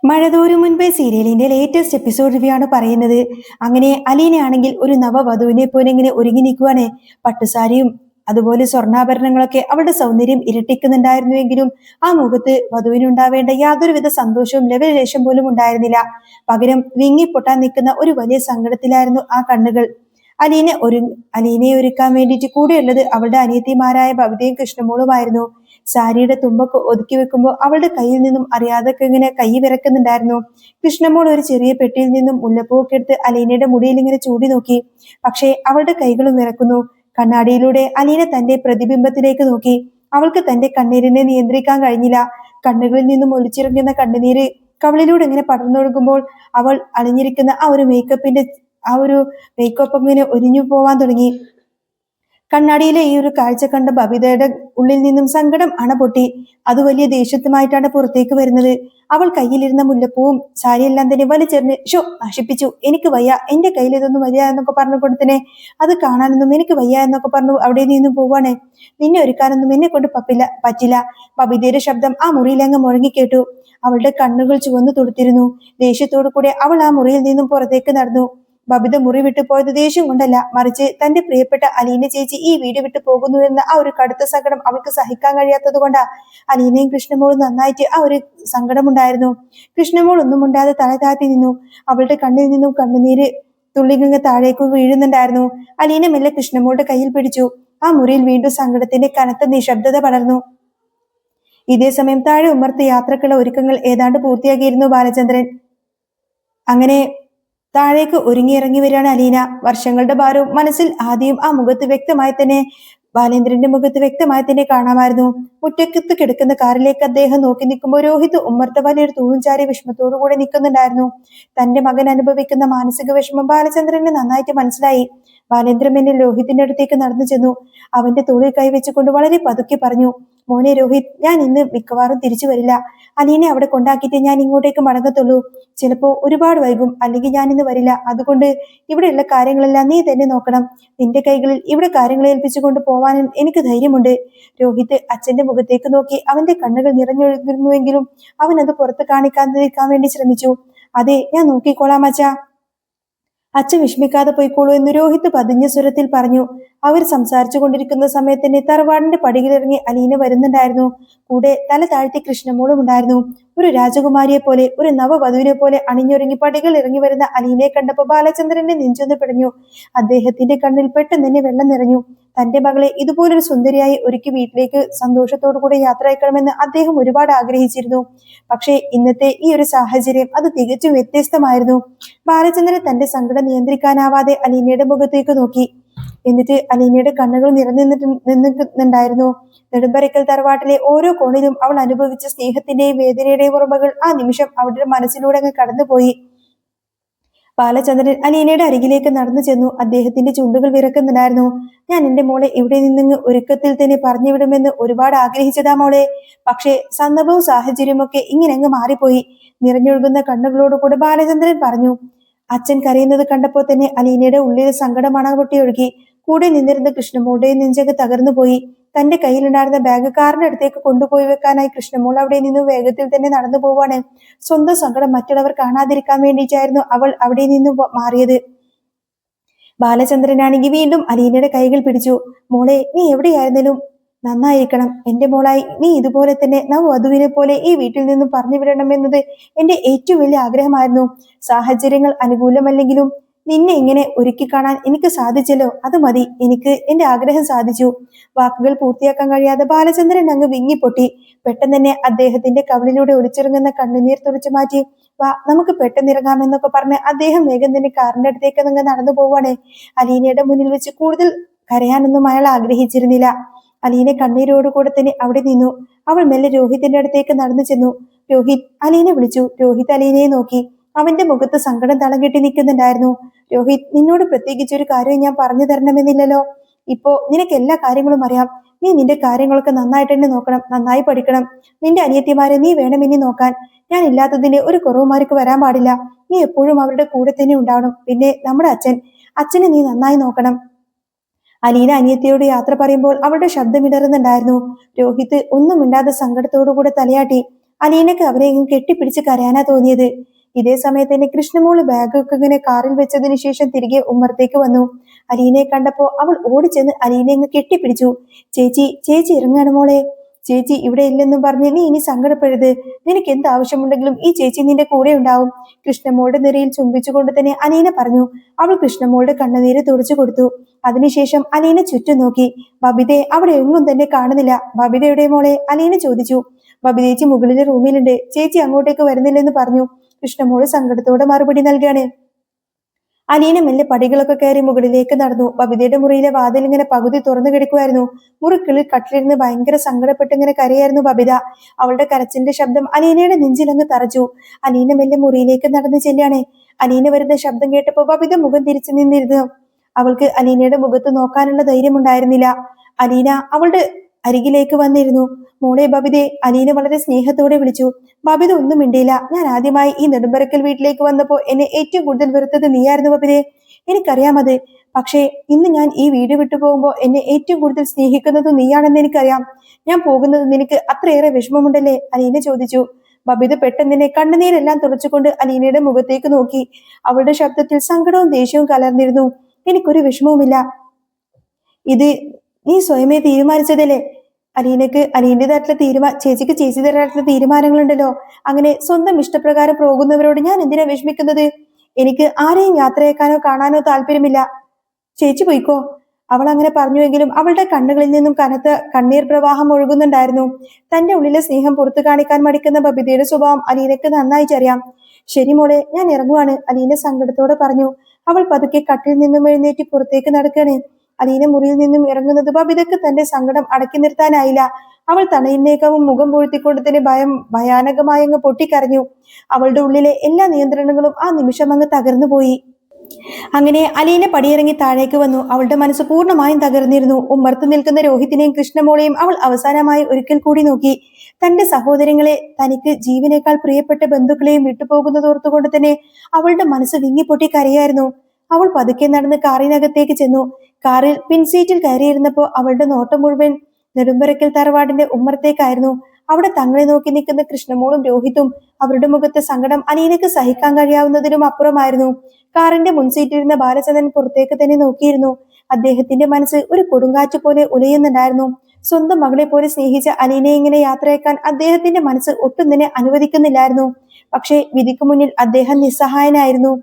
മഴതോരു മുൻപേ സീരിയലിന്റെ latest episode review ആണ് പറയുന്നത്. അങ്ങനെ അലീനയാണെങ്കിൽ ഒരു നവവധുവിനെ പോലെ ഇങ്ങനെ ഒരുങ്ങി നിൽക്കുവാണ്. പട്ടുസാരിയും അതുപോലെ സ്വർണ്ണാഭരണങ്ങളൊക്കെ അവളുടെ സൗന്ദര്യം ഇരട്ടിക്കുന്നുണ്ടായിരുന്നുവെങ്കിലും ആ മുഖത്ത് വധുവിനുണ്ടാവേണ്ട യാതൊരുവിധ സന്തോഷവും ലവലേശം പോലും ഉണ്ടായിരുന്നില്ല. പകരം വിങ്ങിപ്പൊട്ടാൻ നിൽക്കുന്ന ഒരു വലിയ സങ്കടത്തിലായിരുന്നു ആ കണ്ണുകൾ. അലീനയെ ഒരുക്കാൻ വേണ്ടിയിട്ട് കൂടെയുള്ളത് അവളുടെ അനിയത്തിമാരായ ഭവിതയും കൃഷ്ണമോളുമായിരുന്നു. സാരിയുടെ തുമ്പൊക്കെ ഒതുക്കി വെക്കുമ്പോൾ അവളുടെ കയ്യിൽ നിന്നും അറിയാതൊക്കെ ഇങ്ങനെ കൈ വിറക്കുന്നുണ്ടായിരുന്നു. കൃഷ്ണമോൾ ഒരു ചെറിയ പെട്ടിയിൽ നിന്നും മുല്ലപ്പൂവൊക്കെ എടുത്ത് അലീനയുടെ മുടിയിൽ ഇങ്ങനെ ചൂടി നോക്കി. പക്ഷേ അവളുടെ കൈകളും വിറക്കുന്നു. കണ്ണാടിയിലൂടെ അലീന തന്റെ പ്രതിബിംബത്തിലേക്ക് നോക്കി. അവൾക്ക് തന്റെ കണ്ണീരിനെ നിയന്ത്രിക്കാൻ കഴിഞ്ഞില്ല. കണ്ണുകളിൽ നിന്നും ഒലിച്ചിറങ്ങുന്ന കണ്ണുനീര് കവളിലൂടെ ഇങ്ങനെ പടർന്നൊഴുകുമ്പോൾ അവൾ അണിഞ്ഞിരിക്കുന്ന ആ ഒരു മേക്കപ്പ് ഇങ്ങനെ ഒരിഞ്ഞു പോവാൻ തുടങ്ങി. കണ്ണാടിയിലെ ഈ ഒരു കാഴ്ച കണ്ട ബബിതയുടെ ഉള്ളിൽ നിന്നും സങ്കടം അണപൊട്ടി. അത് വലിയ ദേഷ്യത്തുമായിട്ടാണ് പുറത്തേക്ക് വരുന്നത്. അവൾ കയ്യിലിരുന്ന മുല്ലപ്പൂവും സാരിയെല്ലാം തന്നെ വലിച്ചെറിഞ്ഞ് നശിപ്പിച്ചു. എനിക്ക് വയ്യ, എന്റെ കയ്യിൽ ഇതൊന്നും വയ്യ എന്നൊക്കെ പറഞ്ഞു കൊടുത്തനെ. അത് കാണാനൊന്നും എനിക്ക് വയ്യ എന്നൊക്കെ പറഞ്ഞു അവിടെ നിന്നും പോവാണ്. നിന്നെ ഒരുക്കാനൊന്നും എന്നെ കൊണ്ട് പറ്റില്ല. ബബിതയുടെ ശബ്ദം ആ മുറിയിൽ അങ്ങ് മുഴങ്ങിക്കേട്ടു. അവളുടെ കണ്ണുകൾ ചുവന്നു തുടുത്തിരുന്നു. ദേഷ്യത്തോടു കൂടെ അവൾ ആ മുറിയിൽ നിന്നും പുറത്തേക്ക് നടന്നു. ബബിത മുറി വിട്ടു പോയത് ദേഷ്യം കൊണ്ടല്ല, മറിച്ച് തന്റെ പ്രിയപ്പെട്ട അലീന ചേച്ചി ഈ വീട് വിട്ടു പോകുന്നു എന്ന ആ ഒരു കടുത്ത സങ്കടം അവൾക്ക് സഹിക്കാൻ കഴിയാത്തത് കൊണ്ടാ. അലീനയും കൃഷ്ണമോളും നന്നായിട്ട് ആ ഒരു സങ്കടമുണ്ടായിരുന്നു. കൃഷ്ണമോൾ ഒന്നും ഉണ്ടാതെ തല താഴ്ത്തി നിന്നു. അവളുടെ കണ്ണിൽ നിന്നും കണ്ണുനീര് തുള്ളിങ്ങ് താഴേക്ക് വീഴുന്നുണ്ടായിരുന്നു. അലീന മെല്ലെ കൃഷ്ണമോളുടെ കയ്യിൽ പിടിച്ചു. ആ മുറിയിൽ വീണ്ടും സങ്കടത്തിന്റെ കനത്ത നിശബ്ദത പടർന്നു. ഇതേ സമയം താഴെ ഉമ്മർത്ത് യാത്രക്കുള്ള ഒരുക്കങ്ങൾ ഏതാണ്ട് പൂർത്തിയാക്കിയിരുന്നു ബാലചന്ദ്രൻ. അങ്ങനെ താഴേക്ക് ഒരുങ്ങിയിറങ്ങി വരികയാണ് അലീന. വർഷങ്ങളുടെ ഭാരവും മനസ്സിൽ ആദ്യം ആ മുഖത്ത് വ്യക്തമായി തന്നെ ബാലേന്ദ്രന്റെ മുഖത്ത് വ്യക്തമായി തന്നെ കാണാമായിരുന്നു. മുറ്റക്കത്ത് കിടക്കുന്ന കാറിലേക്ക് അദ്ദേഹം നോക്കി നിൽക്കുമ്പോൾ രോഹിത് ഉമ്മർത്ത വലിയൊരു തൂണും ചാരി വിഷമത്തോടു കൂടെ നിൽക്കുന്നുണ്ടായിരുന്നു. തന്റെ മകൻ അനുഭവിക്കുന്ന മാനസിക വിഷമം ബാലചന്ദ്രന് നന്നായിട്ട് മനസ്സിലായി. ബാലേന്ദ്രൻ എന്നെ രോഹിത്തിന്റെ അടുത്തേക്ക് നടന്നു ചെന്നു. അവന്റെ തോളിൽ കൈവച്ചുകൊണ്ട് വളരെ പതുക്കെ പറഞ്ഞു, മോനെ രോഹിത്, ഞാൻ ഇന്ന് മിക്കവാറും തിരിച്ചു വരില്ല. അലീനെ അവിടെ കൊണ്ടാക്കിയിട്ട് ഞാൻ ഇങ്ങോട്ടേക്ക് മടങ്ങത്തുള്ളൂ. ചിലപ്പോ ഒരുപാട് വൈകും, അല്ലെങ്കിൽ ഞാൻ ഇന്ന് വരില്ല. അതുകൊണ്ട് ഇവിടെയുള്ള കാര്യങ്ങളെല്ലാം നീ തന്നെ നോക്കണം. നിന്റെ കൈകളിൽ ഇവിടെ കാര്യങ്ങൾ ഏൽപ്പിച്ചുകൊണ്ട് പോവാനും എനിക്ക് ധൈര്യമുണ്ട്. രോഹിത് അച്ഛന്റെ മുഖത്തേക്ക് നോക്കി. അവന്റെ കണ്ണുകൾ നിറഞ്ഞൊഴുകുന്നുവെങ്കിലും അവൻ അത് പുറത്ത് കാണിക്കാതിരിക്കാൻ വേണ്ടി ശ്രമിച്ചു. അതെ, ഞാൻ നോക്കിക്കോളാം അച്ഛാ. അച്ഛൻ വിഷമിക്കാതെ പോയിക്കോളൂ എന്ന് രോഹിത് പതിഞ്ഞ സ്വരത്തിൽ പറഞ്ഞു. അവർ സംസാരിച്ചു കൊണ്ടിരിക്കുന്ന സമയത്ത് തന്നെ തറവാടിന്റെ പടികളിറങ്ങി അലീന വരുന്നുണ്ടായിരുന്നു. കൂടെ തല താഴ്ത്തി കൃഷ്ണമോളും ഉണ്ടായിരുന്നു. ഒരു രാജകുമാരിയെ പോലെ, ഒരു നവവധുവിനെ പോലെ അണിഞ്ഞൊരുങ്ങി പടികൾ ഇറങ്ങി വരുന്ന അലീനയെ കണ്ടപ്പോൾ ബാലചന്ദ്രന്റെ നെഞ്ചൊന്ന് പിടഞ്ഞു. അദ്ദേഹത്തിന്റെ കണ്ണിൽ പെട്ടെന്ന് തന്നെ വെള്ളം നിറഞ്ഞു. തന്റെ മകളെ ഇതുപോലൊരു സുന്ദരിയായി ഒരുക്കി വീട്ടിലേക്ക് സന്തോഷത്തോടു കൂടെ യാത്ര അയക്കണമെന്ന് അദ്ദേഹം ഒരുപാട് ആഗ്രഹിച്ചിരുന്നു. പക്ഷേ ഇന്നത്തെ ഈ ഒരു സാഹചര്യം അത് തികച്ചും വ്യത്യസ്തമായിരുന്നു. ബാലചന്ദ്രൻ തന്റെ സങ്കടം നിയന്ത്രിക്കാനാവാതെ അലീനയുടെ മുഖത്തേക്ക് നോക്കി. എന്നിട്ട് അലീനയുടെ കണ്ണുകൾ നിന്നുണ്ടായിരുന്നു. നെടുമ്പരക്കൽ തറവാട്ടിലെ ഓരോ കോണിലും അവൾ അനുഭവിച്ച സ്നേഹത്തിന്റെയും വേദനയുടെയും ഓർമ്മകൾ ആ നിമിഷം അവളുടെ മനസ്സിലൂടെ അങ്ങ് കടന്നുപോയി. ബാലചന്ദ്രൻ അലീനയുടെ അരികിലേക്ക് നടന്നു ചെന്നു. അദ്ദേഹത്തിന്റെ ചുണ്ടുകൾ വിറക്കുന്നുണ്ടായിരുന്നു. ഞാൻ എന്റെ മോളെ ഇവിടെ നിന്ന് ഒരുക്കത്തിൽ തന്നെ പറഞ്ഞുവിടുമെന്ന് ഒരുപാട് ആഗ്രഹിച്ചതാ മോളെ. പക്ഷേ സന്ദർഭവും സാഹചര്യമൊക്കെ ഇങ്ങനെ അങ്ങ് മാറിപ്പോയി. നിറഞ്ഞൊഴുകുന്ന കണ്ണുകളോടുകൂടെ ബാലചന്ദ്രൻ പറഞ്ഞു. അച്ഛൻ കരയുന്നത് കണ്ടപ്പോൾ തന്നെ അലീനയുടെ ഉള്ളിലെ സങ്കടം അണപൊട്ടി ഒഴുകി. കൂടെ നിന്നിരുന്ന കൃഷ്ണമോളുടെ നെഞ്ചൊക്കെ തകർന്നുപോയി. തന്റെ കയ്യിലുണ്ടായിരുന്ന ബാഗ് കാറിന്റെ അടുത്തേക്ക് കൊണ്ടുപോയി വെക്കാനായി കൃഷ്ണമോൾ അവിടെ നിന്ന് വേഗത്തിൽ തന്നെ നടന്നു പോവാണ്. സ്വന്തം സങ്കടം മറ്റുള്ളവർ കാണാതിരിക്കാൻ വേണ്ടിയിട്ടായിരുന്നു അവൾ അവിടെ നിന്ന് മാറിയത്. ബാലചന്ദ്രനാണെങ്കിൽ വീണ്ടും അലീനയുടെ കൈകൾ പിടിച്ചു. മോളെ, നീ എവിടെയായിരുന്നാലും നന്നായിരിക്കണം. എന്റെ മോളായി നീ ഇതുപോലെ തന്നെ നവവധുവിനെ പോലെ ഈ വീട്ടിൽ നിന്നും പറഞ്ഞു വിടണമെന്നത് എന്റെ ഏറ്റവും വലിയ ആഗ്രഹമായിരുന്നു. സാഹചര്യങ്ങൾ അനുകൂലമല്ലെങ്കിലും നിന്നെ ഇങ്ങനെ ഒരുക്കി കാണാൻ എനിക്ക് സാധിച്ചല്ലോ, അത് മതി. എനിക്ക് എന്റെ ആഗ്രഹം സാധിച്ചു. വാക്കുകൾ പൂർത്തിയാക്കാൻ കഴിയാതെ ബാലചന്ദ്രൻ അങ്ങ് വിങ്ങിപ്പൊട്ടി. പെട്ടെന്ന് തന്നെ അദ്ദേഹത്തിന്റെ കവിളിലൂടെ ഒലിച്ചിറങ്ങുന്ന കണ്ണുനീർ തുടച്ചു മാറ്റി. വാ, നമുക്ക് പെട്ടെന്നിറങ്ങാമെന്നൊക്കെ പറഞ്ഞ് അദ്ദേഹം വേഗം തന്നെ കാറിന്റെ അടുത്തേക്ക് അങ്ങ് നടന്നു പോവാണ്. അലീനയുടെ മുന്നിൽ വെച്ച് കൂടുതൽ കരയാനൊന്നും അയാൾ ആഗ്രഹിച്ചിരുന്നില്ല. അലീന കണ്ണീരോടുകൂടെ തന്നെ അവിടെ നിന്നു. അവൾ മെല്ലെ രോഹിത്തിന്റെ അടുത്തേക്ക് നടന്നു ചെന്നു. രോഹിത്, അലീന വിളിച്ചു. രോഹിത് അലീനയെ നോക്കി. അവന്റെ മുഖത്ത് സങ്കടം തളം കെട്ടി നിൽക്കുന്നുണ്ടായിരുന്നു. രോഹിത്, നിന്നോട് പ്രത്യേകിച്ച് ഒരു കാര്യം ഞാൻ പറഞ്ഞു തരണമെന്നില്ലല്ലോ. ഇപ്പോ നിനക്ക് എല്ലാ കാര്യങ്ങളും അറിയാം. നീ നിന്റെ കാര്യങ്ങളൊക്കെ നന്നായിട്ട് തന്നെ നോക്കണം, നന്നായി പഠിക്കണം. നിന്റെ അനിയത്തിമാരെ നീ വേണം ഇനി നോക്കാൻ. ഞാൻ ഇല്ലാത്തതിന്റെ ഒരു കുറവുമാർക്ക് വരാൻ പാടില്ല. നീ എപ്പോഴും അവരുടെ കൂടെ തന്നെ ഉണ്ടാവണം. പിന്നെ നമ്മുടെ അച്ഛനെ നീ നന്നായി നോക്കണം. അലീന അനിയത്തിയോട് യാത്ര പറയുമ്പോൾ അവളുടെ ശബ്ദം ഇടറുന്നുണ്ടായിരുന്നു. രോഹിത് ഒന്നും മിണ്ടാതെ സങ്കടത്തോടുകൂടെ തലയാട്ടി. അലീനക്ക് അവരെ കെട്ടിപ്പിടിച്ച് കരയാനാ തോന്നിയത്. ഇതേ സമയത്ത് തന്നെ കൃഷ്ണമോള് ബാഗൊക്കെ ഇങ്ങനെ കാറിൽ വെച്ചതിന് ശേഷം തിരികെ ഉമ്മറത്തേക്ക് വന്നു. അലീനയെ കണ്ടപ്പോ അവൾ ഓടിച്ചെന്ന് അലീനയെ കെട്ടിപ്പിടിച്ചു. ചേച്ചി ചേച്ചി ഇറങ്ങാണ് മോളെ, ചേച്ചി ഇവിടെ ഇല്ലെന്നും പറഞ്ഞ് നീ ഇനി സങ്കടപ്പെടരുത്. നിനക്ക് എന്ത് ആവശ്യമുണ്ടെങ്കിലും ഈ ചേച്ചി നിന്റെ കൂടെ ഉണ്ടാവും. കൃഷ്ണമോളുടെ നിറയിൽ ചുംബിച്ചുകൊണ്ട് തന്നെ അലീന പറഞ്ഞു. അവൾ കൃഷ്ണമോളുടെ കണ്ണുനീര് തുടച്ചു കൊടുത്തു. അതിനുശേഷം അലീന ചുറ്റും നോക്കി. ബബിതയെ അവിടെ എങ്ങും തന്നെ കാണുന്നില്ല. ബബിതയുടെ മോളെ, അലീന ചോദിച്ചു. ബബിതേച്ചി മുകളിലെ റൂമിലുണ്ട്, ചേച്ചി അങ്ങോട്ടേക്ക് വരുന്നില്ലെന്ന് പറഞ്ഞു. കൃഷ്ണമോള് സങ്കടത്തോടെ മറുപടി നൽകാണ്. അലീന മെല്ലെ പടികളൊക്കെ കയറി മുകളിലേക്ക് നടന്നു. ബബിതയുടെ മുറിയിലെ വാതിൽ ഇങ്ങനെ പകുതി തുറന്നു കിടക്കുമായിരുന്നു. മുറിക്കുള്ളിൽ കട്ടിലിരുന്ന് ഭയങ്കര സങ്കടപ്പെട്ട് ഇങ്ങനെ കരയായിരുന്നു ബബിത. അവളുടെ കരച്ചിലിന്റെ ശബ്ദം അലീനയുടെ നെഞ്ചിലങ്ങ് തറച്ചു. അലീന മെല്ലെ മുറിയിലേക്ക് നടന്നു ചെല്ലാണ്. അലീന വരുന്ന ശബ്ദം കേട്ടപ്പോ ബബിത മുഖം തിരിച്ചു നിന്നിരുന്നു. അവൾക്ക് അലീനയുടെ മുഖത്ത് നോക്കാനുള്ള ധൈര്യമുണ്ടായിരുന്നില്ല. അലീന അവളുടെ അരികിലേക്ക് വന്നിരുന്നു. മോളെ ബബിതേ, അലീന വളരെ സ്നേഹത്തോടെ വിളിച്ചു. ബബിത ഒന്നും മിണ്ടിയില്ല. ഞാൻ ആദ്യമായി ഈ നെടുമ്പരക്കൽ വീട്ടിലേക്ക് വന്നപ്പോ എന്നെ ഏറ്റവും കൂടുതൽ വെറുത്തത് നീയായിരുന്നു ബബിതേ, എനിക്കറിയാമത്. പക്ഷേ ഇന്ന് ഞാൻ ഈ വീട് വിട്ടു പോകുമ്പോൾ എന്നെ ഏറ്റവും കൂടുതൽ സ്നേഹിക്കുന്നത് നീയാണെന്ന് എനിക്കറിയാം. ഞാൻ പോകുന്നത് നിനക്ക് അത്രയേറെ വിഷമമുണ്ടല്ലേ, അലീന ചോദിച്ചു. ബബിത പെട്ടെന്നെ കണ്ണുനീരെല്ലാം തുടച്ചുകൊണ്ട് അലീനയുടെ മുഖത്തേക്ക് നോക്കി. അവളുടെ ശബ്ദത്തിൽ സങ്കടവും ദേഷ്യവും കലർന്നിരുന്നു. എനിക്കൊരു വിഷമവുമില്ല, ഇത് നീ സ്വയമേ തീരുമാനിച്ചതല്ലേ. അലീനേതായിട്ടുള്ള ചേച്ചിക്ക് ചേച്ചിയുടേതായിട്ടുള്ള തീരുമാനങ്ങളുണ്ടല്ലോ. അങ്ങനെ സ്വന്തം ഇഷ്ടപ്രകാരം പോകുന്നവരോട് ഞാൻ എന്തിനാ വിഷമിക്കുന്നത്? എനിക്ക് ആരെയും യാത്രയേക്കാനോ കാണാനോ താല്പര്യമില്ല. ചേച്ചി പോയിക്കോ. അവൾ അങ്ങനെ പറഞ്ഞുവെങ്കിലും അവളുടെ കണ്ണുകളിൽ നിന്നും കനത്ത കണ്ണീർ പ്രവാഹം ഒഴുകുന്നുണ്ടായിരുന്നു. തന്റെ ഉള്ളിലെ സ്നേഹം പുറത്തു കാണിക്കാൻ മടിക്കുന്ന ബബിതയുടെ സ്വഭാവം അലീനക്ക് നന്നായിട്ടറിയാം. ശരി മോളെ, ഞാൻ ഇറങ്ങുവാണ്, അലീന സങ്കടത്തോടെ പറഞ്ഞു. അവൾ പതുക്കെ കട്ടിൽ നിന്നും എഴുന്നേറ്റ് പുറത്തേക്ക് നടക്കുകയാണ്. അലീന മുറിയിൽ നിന്നും ഇറങ്ങുന്നത് ബബിതക്ക് തന്റെ സങ്കടം അടക്കി നിർത്താനായില്ല. അവൾ തണയുന്നേക്കാവും മുഖം പൂഴ്ത്തിക്കൊണ്ട് തന്നെ ഭയാനകമായി അങ്ങ് പൊട്ടിക്കരഞ്ഞു. അവളുടെ ഉള്ളിലെ എല്ലാ നിയന്ത്രണങ്ങളും ആ നിമിഷം അങ്ങ് തകർന്നുപോയി. അങ്ങനെ അലീന പടിയിറങ്ങി താഴേക്ക് വന്നു. അവളുടെ മനസ്സ് പൂർണ്ണമായും തകർന്നിരുന്നു. ഉമ്മർത്ത് നിൽക്കുന്ന രോഹിത്തിനെയും കൃഷ്ണമോളെയും അവൾ അവസാനമായി ഒരിക്കൽ കൂടി നോക്കി. തന്റെ സഹോദരങ്ങളെ, തനിക്ക് ജീവനേക്കാൾ പ്രിയപ്പെട്ട ബന്ധുക്കളെയും വിട്ടുപോകുന്നതോർത്തുകൊണ്ട് തന്നെ അവളുടെ മനസ്സ് വിങ്ങിപ്പൊട്ടി കരയായിരുന്നു. അവൾ പതുക്കെ നടന്ന് കാറിനകത്തേക്ക് ചെന്നു. കാറിൽ പിൻസീറ്റിൽ കയറിയിരുന്നപ്പോ അവളുടെ നോട്ടം മുഴുവൻ നെടുമ്പരക്കൽ തറവാടിന്റെ ഉമ്മറത്തേക്കായിരുന്നു. അവിടെ തങ്ങളെ നോക്കി നിൽക്കുന്ന കൃഷ്ണമോളും രോഹിത്തും. അവരുടെ മുഖത്തെ സങ്കടം അലീനക്ക് സഹിക്കാൻ കഴിയാവുന്നതിനും അപ്പുറമായിരുന്നു. കാറിന്റെ മുൻസീറ്റിരുന്ന ബാലചന്ദ്രൻ പുറത്തേക്ക് തന്നെ നോക്കിയിരുന്നു. അദ്ദേഹത്തിന്റെ മനസ്സ് ഒരു കൊടുങ്കാറ്റ് പോലെ ഉലയുന്നുണ്ടായിരുന്നു. സ്വന്തം മകളെ പോലെ സ്നേഹിച്ച അലീനയെ ഇങ്ങനെ യാത്രയേക്കാൻ അദ്ദേഹത്തിന്റെ മനസ്സ് ഒട്ടും തന്നെ അനുവദിക്കുന്നില്ലായിരുന്നു. പക്ഷേ വിധിക്ക് മുന്നിൽ അദ്ദേഹം നിസ്സഹായനായിരുന്നു.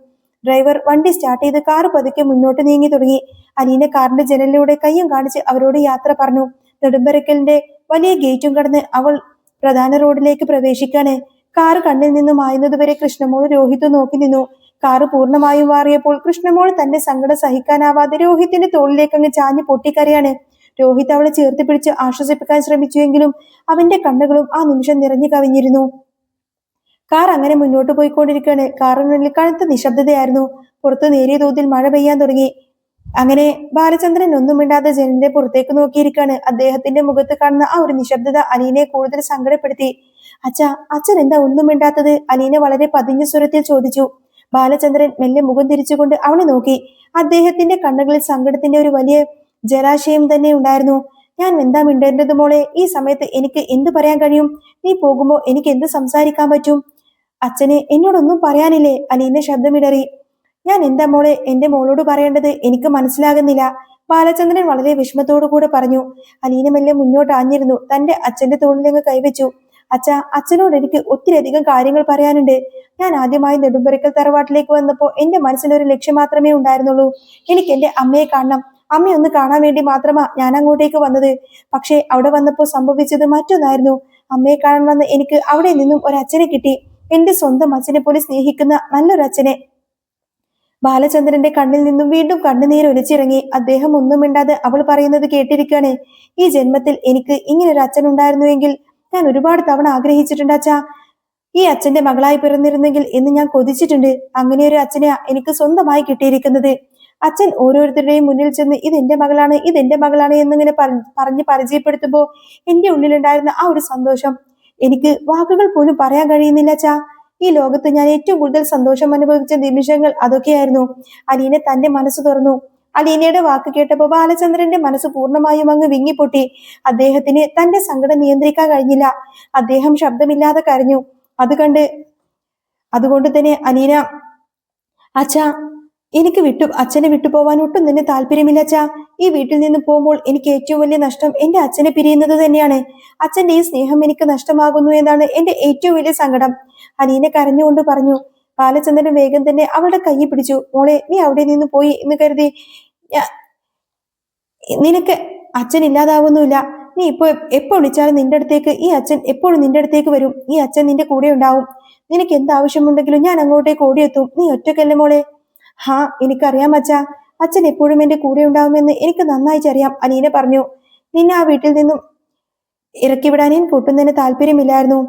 ഡ്രൈവർ വണ്ടി സ്റ്റാർട്ട് ചെയ്ത് കാർ പതുക്കെ മുന്നോട്ട് നീങ്ങി തുടങ്ങി. അലീന കാറിന്റെ ജനലിലൂടെ കയ്യും കാണിച്ച് അവരോട് യാത്ര പറഞ്ഞു. നെടുമ്പരക്കലിന്റെ വലിയ ഗേറ്റും കടന്ന് അവൾ പ്രധാന റോഡിലേക്ക് പ്രവേശിക്കാണ്. കാറ് കണ്ണിൽ നിന്നും മായുന്നതുവരെ കൃഷ്ണമോൾ രോഹിത്ത് നോക്കി നിന്നു. കാറ് പൂർണ്ണമായും മാറിയപ്പോൾ കൃഷ്ണമോൾ തന്റെ സങ്കടം സഹിക്കാനാവാതെ രോഹിത്തിന്റെ തോളിലേക്ക് അങ്ങ് ചാഞ്ഞ് പൊട്ടിക്കരയാണ്. രോഹിത് അവളെ ചേർത്ത് പിടിച്ച് ആശ്വസിപ്പിക്കാൻ ശ്രമിച്ചുവെങ്കിലും അവന്റെ കണ്ണുകളും ആ നിമിഷം നിറഞ്ഞു കവിഞ്ഞിരുന്നു. കാർ അങ്ങനെ മുന്നോട്ട് പോയിക്കൊണ്ടിരിക്കുകയാണ്. കാറിനുള്ളിൽ കനത്ത നിശബ്ദതയായിരുന്നു. പുറത്ത് നേരിയ തോതിൽ മഴ പെയ്യാൻ തുടങ്ങി. അങ്ങനെ ബാലചന്ദ്രൻ ഒന്നും മിണ്ടാതെ ജനലിന്റെ പുറത്തേക്ക് നോക്കിയിരിക്കുകയാണ്. അദ്ദേഹത്തിന്റെ മുഖത്ത് കാണുന്ന ആ ഒരു നിശബ്ദത അലീനയെ കൂടുതൽ സങ്കടപ്പെടുത്തി. അച്ഛൻ എന്താ ഒന്നും മിണ്ടാത്തത്? അലീന വളരെ പതിഞ്ഞ സ്വരത്തിൽ ചോദിച്ചു. ബാലചന്ദ്രൻ മെല്ലെ മുഖം തിരിച്ചുകൊണ്ട് അവളെ നോക്കി. അദ്ദേഹത്തിന്റെ കണ്ണുകളിൽ സങ്കടത്തിന്റെ ഒരു വലിയ ജലാശയം തന്നെ ഉണ്ടായിരുന്നു. ഞാൻ എന്താ മിണ്ടേണ്ടത് മോളെ? ഈ സമയത്ത് എനിക്ക് എന്ത് പറയാൻ കഴിയും? നീ പോകുമ്പോ എനിക്ക് എന്ത് സംസാരിക്കാൻ പറ്റും? അച്ഛന് എന്നോടൊന്നും പറയാനില്ലേ? അലീന ശബ്ദമിടറി. ഞാൻ എന്താ മോളെ എന്റെ മോളോട് പറയേണ്ടത്? എനിക്ക് മനസ്സിലാകുന്നില്ല, ബാലചന്ദ്രൻ വളരെ വിഷമത്തോടു കൂടെ പറഞ്ഞു. അലീന മെല്ലെ മുന്നോട്ട് ആഞ്ഞിരുന്നു. തന്റെ അച്ഛന്റെ തോളിലങ്ങ് കൈവച്ചു. അച്ഛനോട് എനിക്ക് ഒത്തിരിയധികം കാര്യങ്ങൾ പറയാനുണ്ട്. ഞാൻ ആദ്യമായി നെടുമ്പരക്കൽ തറവാട്ടിലേക്ക് വന്നപ്പോ എന്റെ മനസ്സിലൊരു ലക്ഷ്യം മാത്രമേ ഉണ്ടായിരുന്നുള്ളൂ. എനിക്ക് എന്റെ അമ്മയെ കാണണം. അമ്മയൊന്ന് കാണാൻ വേണ്ടി മാത്രമാ ഞാൻ അങ്ങോട്ടേക്ക് വന്നത്. പക്ഷേ അവിടെ വന്നപ്പോ സംഭവിച്ചത് മറ്റൊന്നായിരുന്നു. അമ്മയെ കാണാൻ വന്ന എനിക്ക് അവിടെ നിന്നും ഒരച്ഛനെ കിട്ടി. എന്റെ സ്വന്തം അച്ഛനെ പോലെ സ്നേഹിക്കുന്ന നല്ലൊരച്ഛനെ. ബാലചന്ദ്രന്റെ കണ്ണിൽ നിന്നും വീണ്ടും കണ്ണുനീരൊലിച്ചിറങ്ങി. അദ്ദേഹം ഒന്നും മിണ്ടാതെ അവൾ പറയുന്നത് കേട്ടിരിക്കുകയാണ്. ഈ ജന്മത്തിൽ എനിക്ക് ഇങ്ങനൊരു അച്ഛൻ ഉണ്ടായിരുന്നുവെങ്കിൽ ഞാൻ ഒരുപാട് തവണ ആഗ്രഹിച്ചിട്ടുണ്ട് അച്ഛാ. ഈ അച്ഛന്റെ മകളായി പിറന്നിരുന്നെങ്കിൽ എന്ന് ഞാൻ കൊതിച്ചിട്ടുണ്ട്. അങ്ങനെ ഒരു അച്ഛനെയാ എനിക്ക് സ്വന്തമായി കിട്ടിയിരിക്കുന്നത്. അച്ഛൻ ഓരോരുത്തരുടെയും മുന്നിൽ ചെന്ന് ഇതെന്റെ മകളാണ് എന്നിങ്ങനെ പറഞ്ഞ് പരിചയപ്പെടുത്തുമ്പോ എന്റെ ഉള്ളിലുണ്ടായിരുന്ന ആ ഒരു സന്തോഷം എനിക്ക് വാക്കുകൾ പോലും പറയാൻ കഴിയുന്നില്ല അച്ഛാ. ഈ ലോകത്ത് ഞാൻ ഏറ്റവും കൂടുതൽ സന്തോഷം അനുഭവിച്ച നിമിഷങ്ങൾ അതൊക്കെയായിരുന്നു. അലീന തന്റെ മനസ്സ് തുറന്നു. അലീനയുടെ വാക്ക് കേട്ടപ്പോൾ ബാലചന്ദ്രന്റെ മനസ്സ് പൂർണ്ണമായും അങ്ങ് വിങ്ങിപ്പൊട്ടി. അദ്ദേഹത്തിന് തന്റെ സങ്കടം നിയന്ത്രിക്കാൻ കഴിഞ്ഞില്ല. അദ്ദേഹം ശബ്ദമില്ലാതെ കരഞ്ഞു. അതുകൊണ്ട് തന്നെ അലീന, അച്ഛാ, എനിക്ക് അച്ഛനെ വിട്ടുപോവാൻ ഒട്ടും തന്നെ താല്പര്യമില്ല അച്ഛാ. ഈ വീട്ടിൽ നിന്ന് പോകുമ്പോൾ എനിക്ക് ഏറ്റവും വലിയ നഷ്ടം എന്റെ അച്ഛനെ പിരിയുന്നത് തന്നെയാണ്. അച്ഛന്റെ ഈ സ്നേഹം എനിക്ക് നഷ്ടമാകുന്നു എന്നാണ് എന്റെ ഏറ്റവും വലിയ സങ്കടം. അലീന കരഞ്ഞുകൊണ്ട് പറഞ്ഞു. ബാലചന്ദ്രൻ വേഗം തന്നെ അവളുടെ കൈ പിടിച്ചു. മോളെ, നീ അവിടെ നിന്ന് പോയി എന്ന് കരുതി നിനക്ക് അച്ഛൻ ഇല്ലാതാവുന്നില്ല. നീ എപ്പോ വിളിച്ചാലും നിന്റെ അടുത്തേക്ക് ഈ അച്ഛൻ എപ്പോഴും നിന്റെ അടുത്തേക്ക് വരും. ഈ അച്ഛൻ നിന്റെ കൂടെ ഉണ്ടാവും. നിനക്ക് എന്താവശ്യമുണ്ടെങ്കിലും ഞാൻ അങ്ങോട്ടേക്ക് ഓടിയെത്തും. നീ ഒറ്റക്കല്ലേ മോളെ? ഹാ, എനിക്കറിയാം അച്ഛാ. അച്ഛൻ എപ്പോഴും എന്റെ കൂടെ ഉണ്ടാവുമെന്ന് എനിക്ക് നന്നായിട്ടറിയാം, അലീന പറഞ്ഞു. നിന്നെ ആ വീട്ടിൽ നിന്നും ഇറക്കിവിടാൻ എനിക്ക് ഒട്ടും തന്നെ താല്പര്യമില്ലായിരുന്നു.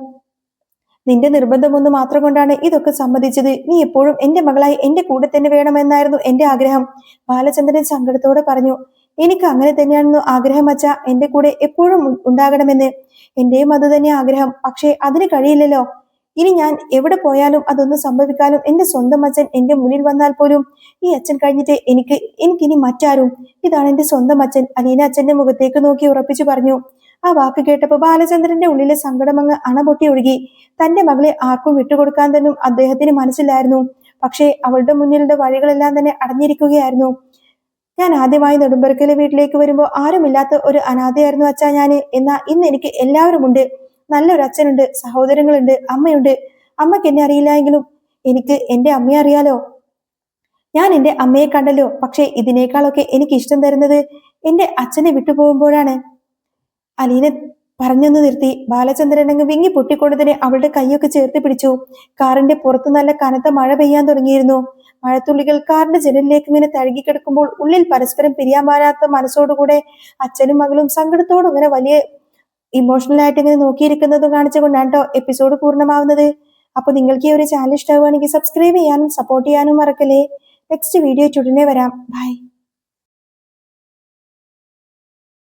നിന്റെ നിർബന്ധമൊന്നു മാത്രം കൊണ്ടാണ് ഇതൊക്കെ സമ്മതിച്ചത്. നീ എപ്പോഴും എന്റെ മകളായി എന്റെ കൂടെ തന്നെ വേണമെന്നായിരുന്നു എന്റെ ആഗ്രഹം, ബാലചന്ദ്രൻ സങ്കടത്തോടെ പറഞ്ഞു. എനിക്ക് അങ്ങനെ തന്നെയാണെന്ന് ആഗ്രഹം അച്ഛാ, എന്റെ കൂടെ എപ്പോഴും ഉണ്ടാകണമെന്ന്. എന്റെയും അത് തന്നെ ആഗ്രഹം. പക്ഷേ അതിന് കഴിയില്ലല്ലോ. ഇനി ഞാൻ എവിടെ പോയാലും അതൊന്നും സംഭവിക്കാനും എന്റെ സ്വന്തം അച്ഛൻ എന്റെ മുന്നിൽ വന്നാൽ പോലും ഈ അച്ഛൻ കഴിഞ്ഞിട്ട് എനിക്കിനി മറ്റാരും. ഇതാണ് എന്റെ സ്വന്തം അച്ഛൻ, അലീന അച്ഛന്റെ മുഖത്തേക്ക് നോക്കി ഉറപ്പിച്ചു പറഞ്ഞു. ആ വാക്ക് കേട്ടപ്പോൾ ബാലചന്ദ്രന്റെ ഉള്ളിലെ സങ്കടമങ്ങ് അണപൊട്ടി ഒഴുകി. തന്റെ മകളെ ആർക്കും വിട്ടുകൊടുക്കാൻ തന്നെ അദ്ദേഹത്തിന് മനസ്സിലായിരുന്നു. പക്ഷേ അവളുടെ മുന്നിലുള്ള വഴികളെല്ലാം തന്നെ അടഞ്ഞിരിക്കുകയായിരുന്നു. ഞാൻ ആദ്യമായി നെടുമ്പറക്കലെ വീട്ടിലേക്ക് വരുമ്പോൾ ആരുമില്ലാത്ത ഒരു അനാഥയായിരുന്നു അച്ഛാ ഞാന്. എന്നാൽ ഇന്ന് എനിക്ക് എല്ലാവരുമുണ്ട്. നല്ലൊരു അച്ഛനുണ്ട്, സഹോദരങ്ങളുണ്ട്, അമ്മയുണ്ട്. അമ്മയ്ക്ക് എന്നെ അറിയില്ല എങ്കിലും എനിക്ക് എന്റെ അമ്മയെ അറിയാലോ. ഞാൻ എന്റെ അമ്മയെ കണ്ടല്ലോ. പക്ഷെ ഇതിനേക്കാളൊക്കെ എനിക്ക് ഇഷ്ടം തരുന്നത് എന്റെ അച്ഛനെ വിട്ടുപോകുമ്പോഴാണ്. അലീന പറഞ്ഞൊന്ന് നിർത്തി. ബാലചന്ദ്രൻ അങ്ങ് വിങ്ങി പൊട്ടിക്കൊണ്ടതിന് അവളുടെ കൈയൊക്കെ ചേർത്ത് പിടിച്ചു. കാറിന്റെ പുറത്ത് നല്ല കനത്ത മഴ പെയ്യാൻ തുടങ്ങിയിരുന്നു. മഴത്തുള്ളികൾ കാറിന്റെ ജനലിലേക്ക് ഇങ്ങനെ തഴുകിക്കിടക്കുമ്പോൾ ഉള്ളിൽ പരസ്പരം പിരിയാമാരാത്ത മനസ്സോടുകൂടെ അച്ഛനും മകളും സങ്കടത്തോടും ഇങ്ങനെ വലിയ ഇമോഷണൽ ആയിട്ട് ഇങ്ങനെ നോക്കിയിരിക്കുന്നതും കാണിച്ചുകൊണ്ടാണ് കേട്ടോ എപ്പിസോഡ് പൂർണ്ണമാവുന്നത്. അപ്പൊ നിങ്ങൾക്ക് ഈ ഒരു ചാനൽ ഇഷ്ടമാവുകയാണെങ്കിൽ സബ്സ്ക്രൈബ് ചെയ്യാനും സപ്പോർട്ട് ചെയ്യാനും മറക്കല്ലേ. നെക്സ്റ്റ് വീഡിയോ ഉടനെ വരാം. ബൈ.